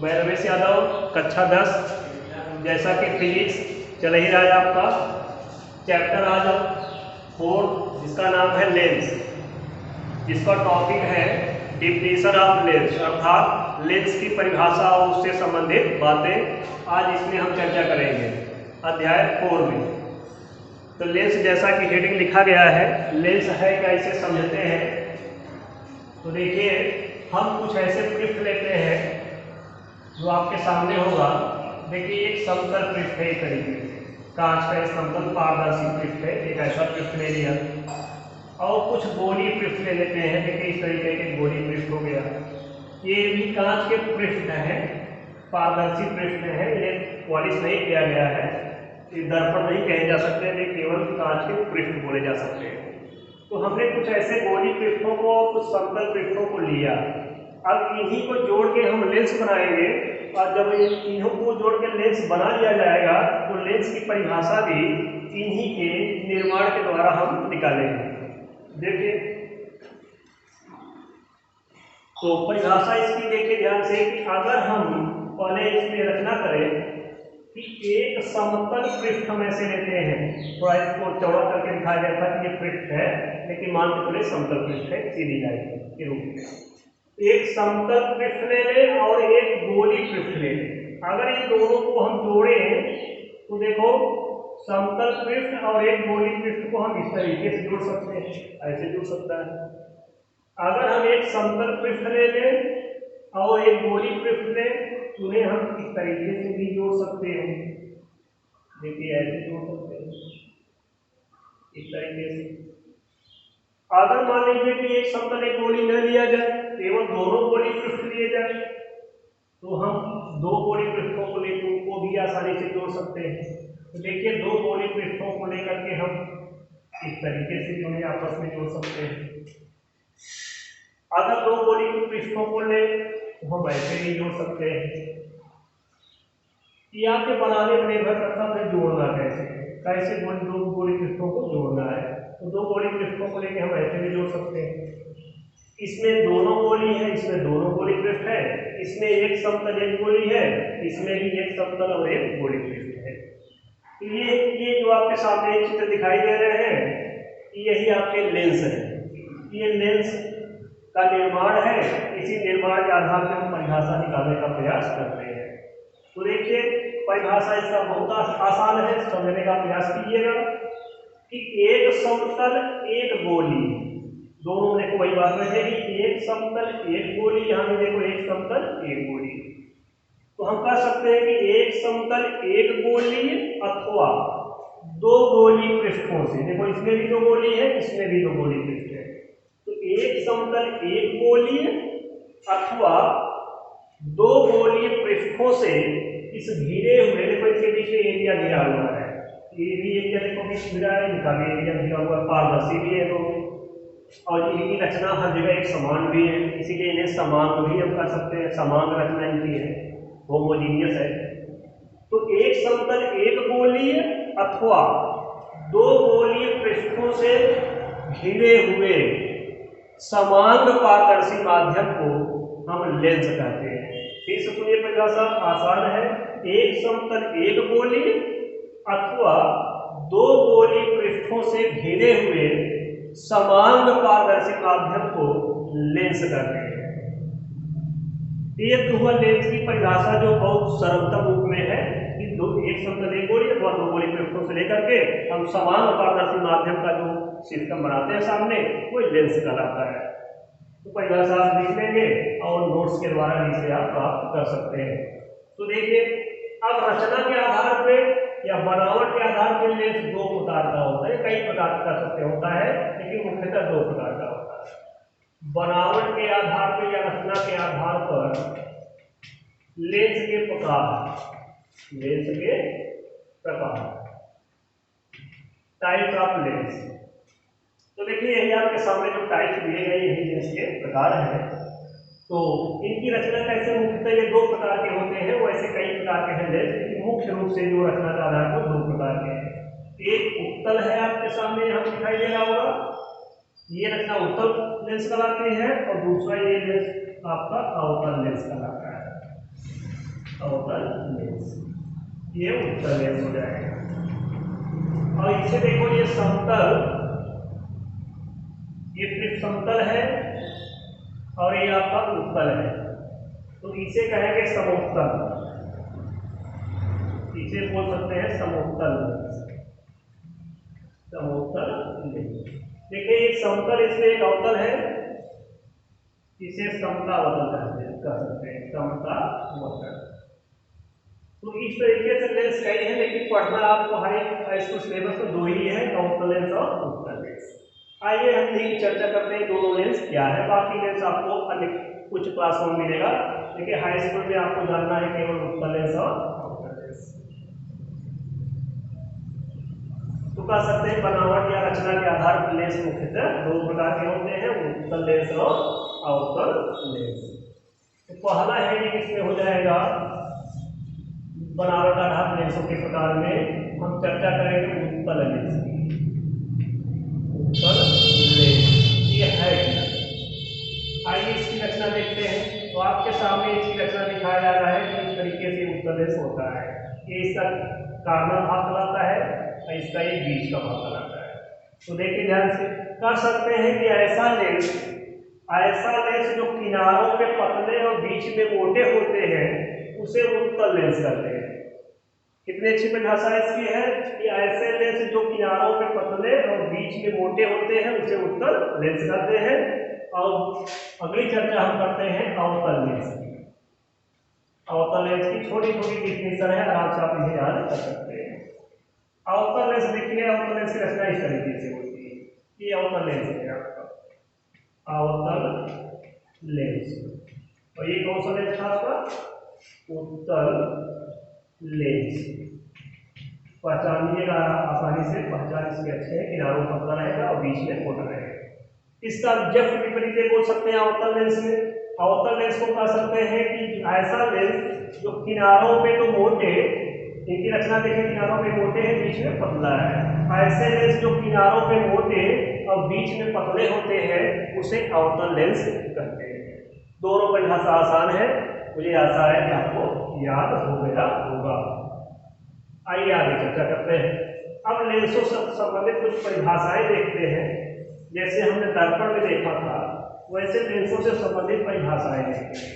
मैं रमेश यादव, कक्षा 10, जैसा कि फिजिक्स चल ही रहा है आपका चैप्टर आज 4, जिसका नाम है लेंस, जिसका टॉपिक है डिफिनीशन ऑफ लेंस, अर्थात लेंस की परिभाषा और उससे संबंधित बातें आज इसमें हम चर्चा करेंगे अध्याय 4 में। तो लेंस जैसा कि हेडिंग लिखा गया है, लेंस है क्या, इसे समझते हैं। तो देखिए, हम कुछ ऐसे पृष्ठ लेते हैं जो आपके सामने होगा। देखिए, एक समतल पृष्ठ है, इस तरीके से कांच का समतल पारदर्शी पृष्ठ है, एक ऐसा पृष्ठ ले लिया। और कुछ गोली पृष्ठ ले लेते हैं। देखिए, इस तरीके के गोली पृष्ठ हो गया। ये भी कांच के पृष्ठ है, पारदर्शी पृष्ठ है, ये पॉलिश नहीं किया गया है, ये दर्पण नहीं कहे जा सकते, ये केवल कांच के पृष्ठ बोले जा सकते हैं। तो हमने कुछ ऐसे गोली पृष्ठों को, कुछ समतल पृष्ठों को लिया। अब इन्हीं को जोड़ के हम लेंस बनाएंगे, और जब इन्हों को जोड़ के लेंस बना लिया जाएगा तो लेंस की परिभाषा भी इन्हीं के निर्माण के द्वारा हम निकालेंगे। देखिए, तो परिभाषा इसकी देखिए ध्यान से कि अगर हम पहले इसमें रचना करें कि एक समतल पृष्ठ हम ऐसे लेते हैं, थोड़ा इसको चौड़ा करके दिखाया गया था कि ये पृष्ठ है, लेकिन मान के चले समतल पृष्ठ है, सीधी लाइन के रूप में। एक समतल पृष्ठ ले लें और एक गोली पृष्ठ ले लें। अगर इन दोनों को हम जोड़ें तो देखो, समतल पृष्ठ और एक गोली पृष्ठ को हम इस तरीके से जोड़ सकते हैं, ऐसे जुड़ सकता है। अगर हम एक समतल पृष्ठ ले लें और एक गोली पृष्ठ लें तो उन्हें हम इस तरीके से भी जोड़ सकते हैं। देखिए, ऐसे जोड़ सकते हैं, इस तरीके से। अगर मान लीजिए कि एक समतल एक गोली न लिया जाए, केवल दोनों गोली पृष्ठ लिए जाए, तो हम दो गोली पृष्ठों को लेकर उनको भी आसानी से जोड़ सकते हैं। तो देखिए, दो गोली पृष्ठों को लेकर के हम इस तरीके से भी उन्हें आपस में जोड़ सकते हैं। अगर दो गोली पृष्ठों को ले तो हम ऐसे भी जोड़ सकते हैं। ये आपके बनाने में निर्भर करता है जोड़ना कैसे दो गोली पृष्ठों को जोड़ना है। तो दो गोली पृष्ठों को लेकर हम ऐसे भी जोड़ सकते हैं। इसमें दोनों गोली है, इसमें दोनों गोली पृष्ठ है, इसमें एक समतल एक गोली है, इसमें भी एक समतल और एक गोली पृष्ठ है। तो ये जो आपके सामने एक चित्र दिखाई दे रहे हैं, यही आपके लेंस है। ये लेंस का निर्माण है, इसी निर्माण के आधार पर हम परिभाषा निकालने का प्रयास करते हैं। तो देखिए, परिभाषा इसका बहुत आसान है, समझने का प्रयास कीजिएगा कि एक समतल एक गोली, दोनों में कोई बात नहीं है, एक समतल एक गोली, यहाँ पे देखो एक समतल एक गोली। तो हम कह सकते हैं कि एक समतल एक गोली अथवा दो गोली पृष्ठों से, देखो इसमें भी दो गोली है, इसमें भी दो गोली पृष्ठ है। तो एक समतल एक गोली अथवा दो गोली पृष्ठों से इस घिरे हुए, देखो इसके बीच में एरिया घिरा हुआ है, ये भी एरिया देखो बीच घिरा है, इनका भी एरिया घिरा हुआ है, पारदर्शी भी है दोनों, और इनकी रचना हर जगह एक समान भी है, इसीलिए इन्हें समान भी हम कर सकते हैं, समान रचना इनकी है, होमोजीनियस है। तो एक समतल एक गोली अथवा दो गोली पृष्ठों से घिरे हुए समान पारदर्शी माध्यम को हम लेंस कहते हैं। फिर से सुनिए, परिभाषा आसान है, एक समतल एक गोली अथवा दो गोली पृष्ठों से घिरे हुए समान पारदर्शी माध्यम को लेंस कहते हैं। ये तो हुआ लेंस की परिभाषा, जो बहुत सरलतम रूप में है कि एक समतल एक गोली अथवा दो गोली पृष्ठों से लेकर के हम समान पारदर्शी माध्यम का जो सिस्टम बनाते हैं सामने, वो लेंस कहलाता है। तो परिभाषा आप लिख लेंगे और नोट्स के द्वारा इसे आप प्राप्त कर सकते हैं। तो देखिए, अब रचना के आधार पे या बनावट के आधार पर लेंस दो प्रकार का होता है, कई प्रकार का सत्य होता है, लेकिन मुख्यतः दो प्रकार का होता है। बनावट के आधार पर या रचना के आधार पर लेंस के प्रकार, लेंस के प्रकार, टाइप्स ऑफ लेंस। तो देखिए, यही आपके सामने जो टाइप दिए गए यही लेंस के प्रकार हैं। तो इनकी रचना कैसे, मुख्यतः ये दो प्रकार के होते हैं, वो ऐसे कई प्रकार के हैं लेंस, लेकिन मुख्य रूप से जो रचना का आधार है दो प्रकार के हैं। एक उत्तल है, आपके सामने यहाँ दिखाई दे रहा होगा, ये रचना उत्तल लेंस कहलाती है, और दूसरा ये लेंस आपका अवतल लेंस कहलाता है। अवतल लेंस, ये उत्तल लेंस हो जाएगा। और इसे देखो, ये समतल, ये पृष्ठ समतल है और ये आपका उत्तल है, तो इसे कहेंगे समोत्तल, इसे बोल सकते हैं समोत्तल लेंस, समोत्तल लेंस। देखिए एक समतल, इसमें एक अवतल है, इसे समतावतल कर सकते हैं, समतावतल। तो इस तरीके से लेंस कई है, लेकिन पढ़ना आपको हाई स्कूल सिलेबस में दो ही है, अवतल लेंस और उत्तल लेंस। आइए हम यही चर्चा करते हैं दोनों लेंस क्या है। बाकी लेंस आपको अन्य कुछ क्लासों में मिलेगा, लेकिन हाई स्कूल में आपको जानना है केवल उत्तल लेंस और अवतल लेंस। तो कह सकते हैं बनावट या रचना के आधार पर लेंस मुख्यतः दो प्रकार के होते हैं, उत्तल लेंस और अवतल लेंस। तो पहला हेडिंग इसमें हो जाएगा बनावट आधार लेंसों के प्रकार में हम चर्चा करेंगे उत्तल लेंस की। उत्तल लेंस ये है क्या, आइए इसकी रचना देखते हैं। तो आपके सामने इसकी रचना दिखाया जा रहा है कि इस तरीके से उत्तल लेंस होता है। ये इसका कार्नर भाग कहलाता है और इसका ये बीच का भाग कहलाता है। तो देखिए ध्यान से, कह सकते हैं कि ऐसा लेंस जो किनारों पे पतले और बीच में मोटे होते हैं उसे उत्तल लेंस कहते हैं। कितनी अच्छी परिभाषा इसकी है कि ऐसे लेंस जो किनारों पे पतले और बीच में मोटे होते हैं उसे उत्तल लेंस कहते हैं। और अगली चर्चा हम करते हैं अवतल लेंस की। अवतल लेंस की छोटी छोटी डिफिनेशन है, आराम से आप इसे याद कर सकते हैं। अवतल लेंस देखिए, अवतल लेंस की रचना इस तरीके से होती है, ये अवतल लेंस है आपका अवतल लेंस। और ये कौन सा लेंस था आपका, उत्तल लेंस। पहचानिएगा आसानी से, पहचान इसकी अच्छी है, किनारों पर पतला रहेगा और बीच में मोटा रहेगा। इसका जस्ट विपरीत बोल सकते हैं अवतल लेंस में। अवतल लेंस को कह सकते हैं कि ऐसा लेंस जो किनारों पे तो मोटे, इनकी रचना देखिए, किनारों पे मोटे हैं, बीच में पतला है। ऐसे लेंस जो किनारों पे मोटे और बीच में पतले होते हैं उसे अवतल लेंस कहते हैं। दोनों परिभाषा आसान है, मुझे आशा है कि आपको याद हो गया होगा। आइए आगे चर्चा करते हैं। अब लेंसों से संबंधित कुछ परिभाषाएं देखते हैं। जैसे हमने दर्पण में देखा था वैसे लेंसों से संबंधित परिभाषाएं देखते हैं।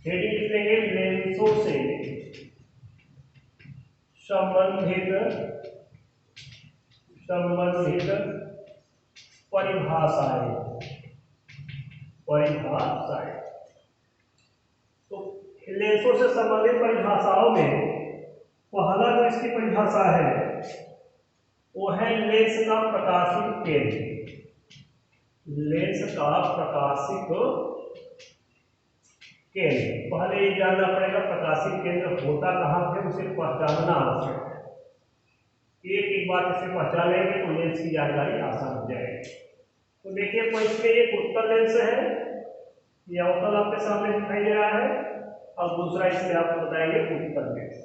हेडिंग लिखेंगे लेंसों से संबंधित परिभाषाएं। तो लेंसों से संबंधित परिभाषाओं में पहला जो इसकी परिभाषा है वो है लेंस का प्रकाशिक केंद्र। लेंस का प्रकाशिक केंद्र, पहले ये जानना पड़ेगा प्रकाशिक केंद्र होता कहाँ पे, उसे पहचानना आवश्यक है। एक एक बार इसे पहचान लेंगे तो लेंस की जानकारी आसान हो जाएगी। तो देखिए, कोई इसमें एक उत्तल लेंस है, ये अवतल आपके सामने दिखाई दे रहा है, और दूसरा इसमें आपको बताएंगे उत्तल लेंस,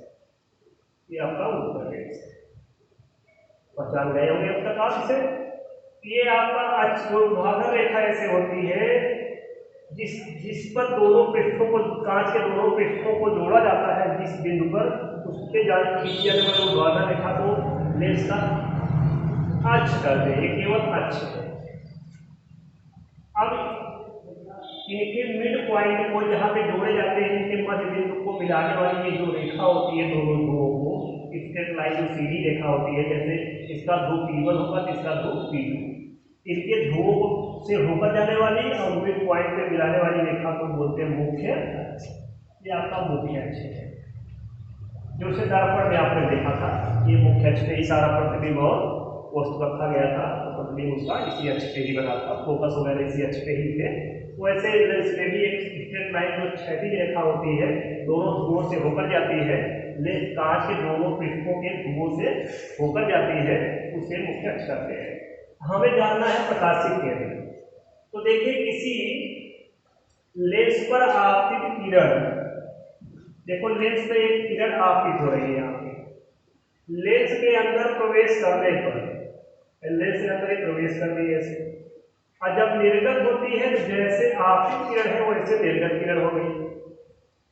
ये आपका उत्तल लेंस पहचान गए होंगे अब तक आप इसे। ये आपका ऊर्ध्वाधर रेखा ऐसे होती है जिस पर दोनों पृष्ठों को, कांच के दोनों पृष्ठों को जोड़ा जाता है, जिस बिंदु पर उसके खींची जाने वाली ऊर्ध्वाधर रेखा को लेंस का अक्ष कहते हैं, केवल अक्ष है। अब इनके मिड पॉइंट को जहाँ पे जोड़े जाते हैं, इनके मध्य बिंदु को मिलाने वाली ये जो रेखा होती है दोनों ध्रुवों को, स्ट्रेट लाइन जो सीधी रेखा होती है, जैसे इसका ध्रुव P1 होगा तो इसका ध्रुव P2, इनके ध्रुवों से होकर जाने वाली और मिड पॉइंट पे मिलाने वाली रेखा को बोलते हैं मुख्य अक्ष। ये आपका मुख्य अक्ष है, जो से दर्पण में आपने देखा था। ये मुख्य अक्ष पे ही सारा प्रतिबिंब और वस्तु रखा गया था, तो प्रतिबिंब उसका इसी अक्ष पे ही बना था, फोकस वगैरह इसी अक्ष पे ही थे। वैसे लेंस में भी एक स्ट्रेट लाइन जो क्षैतिज रेखा होती है दोनों ध्रुवों से होकर जाती है, लेंस कांच के दोनों पृष्ठों के ध्रुवों से होकर जाती है, उसे मुख्य अक्ष कहते हैं। हमें जानना है प्रकाशिक केंद्र। तो देखिए, किसी लेंस पर आपतित किरण, देखो लेंस पे एक किरण आपतित हो रही है यहाँ पे, लेंस के अंदर प्रवेश करने पर, लेंस के अंदर ही प्रवेश कर रही है ऐसे, और जब निर्गत होती है तो जैसे आपतित किरण है वैसे निर्गत किरण हो गई।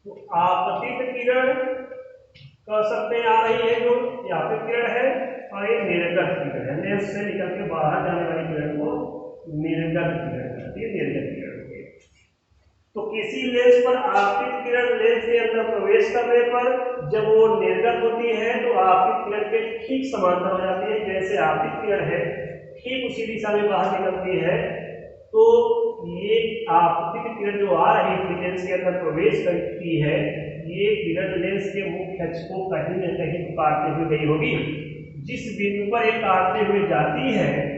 तो आपतित किरण कह सकते हैं आ रही है जो आपतित किरण है, और ये निर्गत किरण है, लेंस से निकल के बाहर जाने वाली किरण को निर्गत किरण कहती है, निर्गत किरण। तो किसी लेंस पर आपतित किरण लेंस के अंदर प्रवेश करने पर जब वो निर्गत होती है तो आपतित किरण के ठीक समांतर हो जाती है। जैसे आपतित किरण है ठीक उसी दिशा में बाहर निकलती है, तो ये आपतित किरण जो आ रही थी लेंस के अंदर प्रवेश करती है, ये किरण लेंस के मुख्य अक्ष को कहीं न कहीं काटते हुए गई होगी। जिस बिंदु पर ये काटते हुए जाती है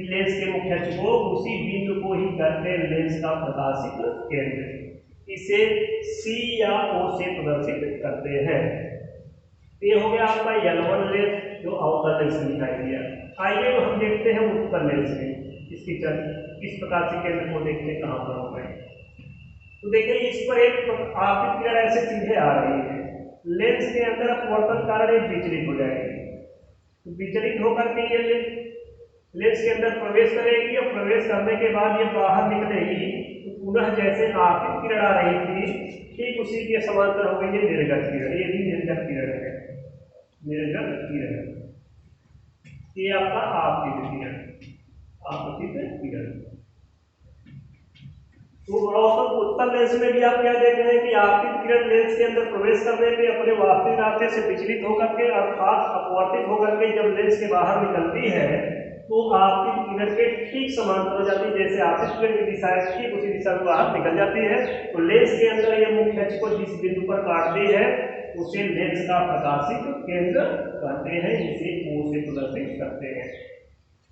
लेंस के मुख्य अक्ष को, उसी बिंदु को ही कहते हैं लेंस का प्रकाशिक केंद्र। इसे C या O से प्रदर्शित करते हैं। ये हो गया आपका L1 लेंस जो अवतल लेंस में दिखाई दिया। आइए हम देखते हैं उत्तल लेंस में इसकी इस प्रकाशिक केंद्र को देखते हैं कहाँ पर होगा। तो देखिए इस पर एक आपतित किरण ऐसे सीधे आ रही है, लेंस के अंदर अपवर्तन कारण ये विचलित हो जाएगी। तो विचलित होकर के ये लेंस के अंदर प्रवेश करेगी और प्रवेश करने के बाद ये बाहर निकलेगी, तो पुनः जैसे आपतित किरण आ रही थी ठीक उसी के समांतर हो गई ये निर्गत किरण। ये भी निर्गत किरण है, निर्गत किरण, ये आपका आपतित किरण, आपतित किरण। तो उत्तल लेंस में भी आप क्या देख रहे हैं कि आपतित किरण लेंस के अंदर प्रवेश करने पे अपने वास्तविक रास्ते से विचलित होकर के अर्थात अपवर्तित होकर के जब लेंस के बाहर निकलती है तो आपतित किरण के ठीक समांतर हो जाती है। जैसे आपतित किरण की दिशा है ठीक उसी दिशा में बाहर निकल जाती है। तो लेंस के अंदर ये मुख्य अक्ष को जिस बिंदु पर काटती है उसे लेंस का प्रकाशिक केंद्र कहते हैं, इसे O से प्रदर्शित करते हैं।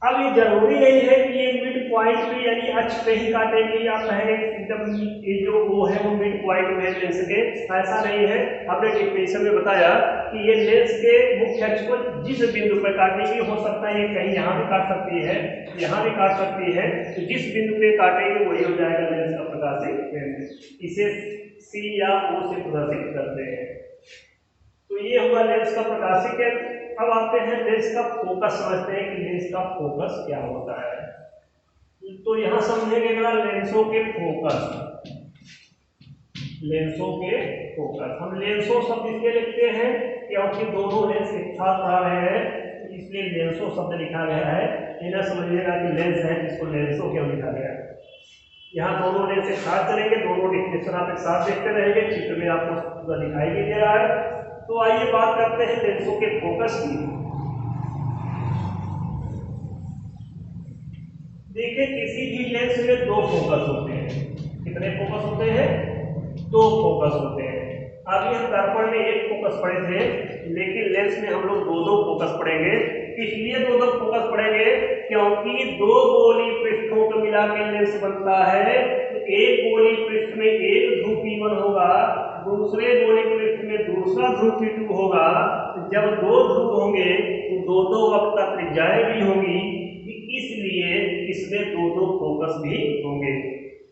अब ये जरूरी नहीं है कि ये मिड पॉइंट पे यानी अक्ष पे ही काटेंगे या कहें एकदम ये जो O है वो मिड पॉइंट में लेंस के, ऐसा नहीं है। हमने डिफिनेशन में बताया कि ये लेंस के मुख्य अक्ष को जिस बिंदु पर काटेगी, हो सकता है ये कहीं यहाँ भी काट सकती है, यहाँ भी काट सकती है, तो जिस बिंदु पे काटेगी वही हो जाएगा लेंस का प्रकाशिक केंद्र। इसे C या O से प्रदर्शित करते हैं। तो ये हुआ लेंस का प्रकाशिक केंद्र। अब आते हैं लेंस का फोकस, समझते हैं कि लेंस का फोकस क्या होता है। तो यहां समझेंगे अगला लेंसों के फोकस, लेंसों के फोकस। हम लेंसों शब्द इसलिए लिखते हैं क्योंकि दोनों लेंस एक साथ आ रहे हैं, इसलिए लेंसों शब्द लिखा गया है। ये ना समझिएगा कि लेंस है जिसको लेंसों क्यों लिखा गया है। यहाँ दोनों लेंस एक साथ चलेंगे, दोनों डिफिनेशन आप एक साथ देखते रहेंगे, चित्र में आपको पूरा दिखाई भी दे रहा है। तो आइए बात करते हैं लेंसों के फोकस की। देखिए किसी भी लेंस में दो फोकस होते हैं। कितने फोकस होते हैं? दो फोकस होते हैं। अभी हम दर्पण में एक फोकस पढ़े थे, लेकिन लेंस में हम लोग दो दो फोकस पढ़ेंगे। इसलिए दो दो फोकस पढ़ेंगे क्योंकि दो गोली पृष्ठों को मिला के लेंस बनता है। तो एक गोली पृष्ठ में एक ध्रुव P1 होगा, दूसरे गोली पृष्ठ में दूसरा ध्रुव P2 होगा। जब दो ध्रुव होंगे तो दो दो वक्र त्रिज्याएं भी होंगी, इसलिए इसमें दो दो फोकस भी होंगे।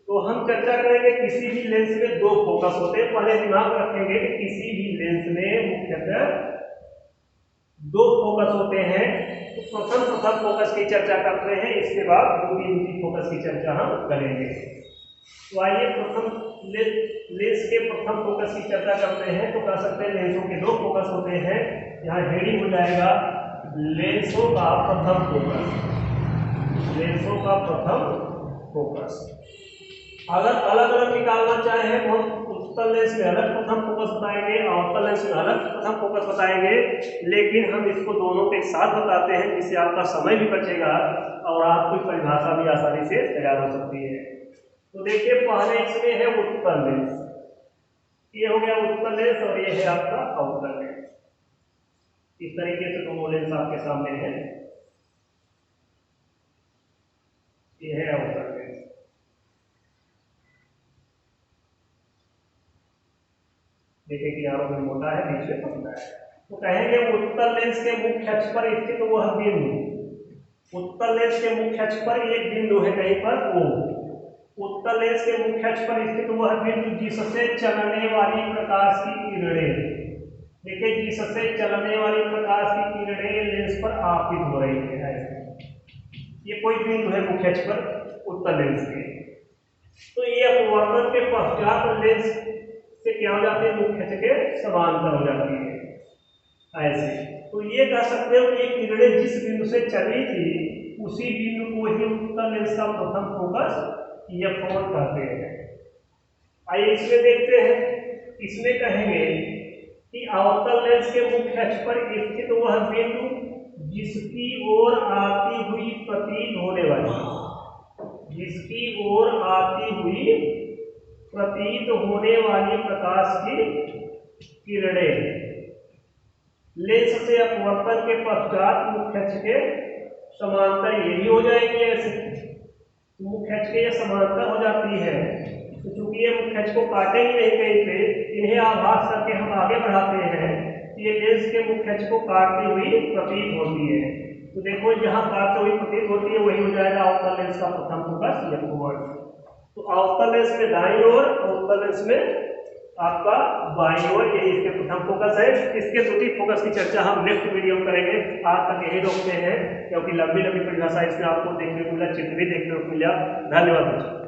तो हम चर्चा करेंगे किसी भी लेंस में दो फोकस होते हैं। पहले दिमाग रखेंगे कि किसी भी लेंस में मुख्यतः दो फोकस होते हैं। तो प्रथम फोकस की चर्चा करते हैं, इसके बाद द्वितीय फोकस की चर्चा हम करेंगे। तो आइए प्रथम लेंस के प्रथम फोकस की चर्चा करते हैं। तो कह सकते हैं लेंसों के दो फोकस होते हैं। यहाँ हेडिंग हो जाएगा लेंसों का प्रथम फोकस, लेंसों का प्रथम फोकस। अगर अलग अलग निकालना चाहे तो हम उत्तल लेंस में अलग प्रथम फोकस बताएंगे, अवतल लेंस में अलग प्रथम फोकस बताएंगे, लेकिन हम इसको दोनों के साथ बताते हैं जिससे आपका समय भी बचेगा और आपकी परिभाषा भी आसानी से तैयार हो सकती है। तो देखिए पहले इसमें है उत्तल लेंस, ये हो गया उत्तल लेंस और ये है आपका अवतल लेंस। इस तरीके से दोनों लेंस आपके सामने है, ये है अवतल लेंस। देखिए कि यहाँ पर मोटा है, बीच में पतला है। तो कहेंगे उत्तल लेंस के मुख्य अक्ष पर स्थित वह बिंदु, उत्तल लेंस के मुख्य अक्ष पर एक बिंदु है कहीं पर O। उत्तल लेंस के मुख्य अक्ष पर स्थित वह बिंदु जिससे चलने वाली प्रकाश की किरणें, देखिए जिससे चलने वाली प्रकाश की किरणें लेंस पर आपतित हो रही है। ये कोई बिंदु है मुख्य अक्ष पर उत्तल लेंस के। तो ये अपवर्तन के पश्चात लेंस से क्या हो जाती है, मुख्य अक्ष के समांतर हो जाती है ऐसे। तो ये कह सकते हो कि ये किरणें जिस बिंदु से चली थी उसी बिंदु को ही उत्तल लेंस का प्रथम फोकस F1 कहते हैं। आइए इसमें देखते हैं, इसमें कहेंगे कि अवतल लेंस के मुख्य अक्ष पर स्थित वह बिंदु जिसकी ओर आती हुई प्रतीत होने वाली, जिसकी ओर आती हुई प्रतीत होने वाली प्रकाश की किरणें लेंस से अपवर्तन के पश्चात मुख्य अक्ष के समांतर यही हो जाएगी ऐसे। मुख्य अक्ष के ये समांतर हो जाती है, तो चूंकि ये मुख्य अक्ष को काटेंगे नहीं कहीं पे, इन्हें आभास करके हम आगे बढ़ाते हैं। ये लेंस के मुख्य अक्ष को काटती हुई प्रतीत होती है। तो देखो जहां काटती हुई प्रतीत होती है वही हो जाएगा अवतल लेंस का प्रथम फोकस F1। तो अवतल लेंस में दाईं ओर, अवतल लेंस में आपका बाईं ओर, यही इसके प्रथम फोकस है। इसके द्वितीय फोकस की चर्चा हम नेक्स्ट वीडियो में करेंगे। आज तक यही रोकते हैं क्योंकि लंबी लंबी परिभाषा इसमें आपको देखने को मिला, चित्र भी देखने को मिला। धन्यवाद।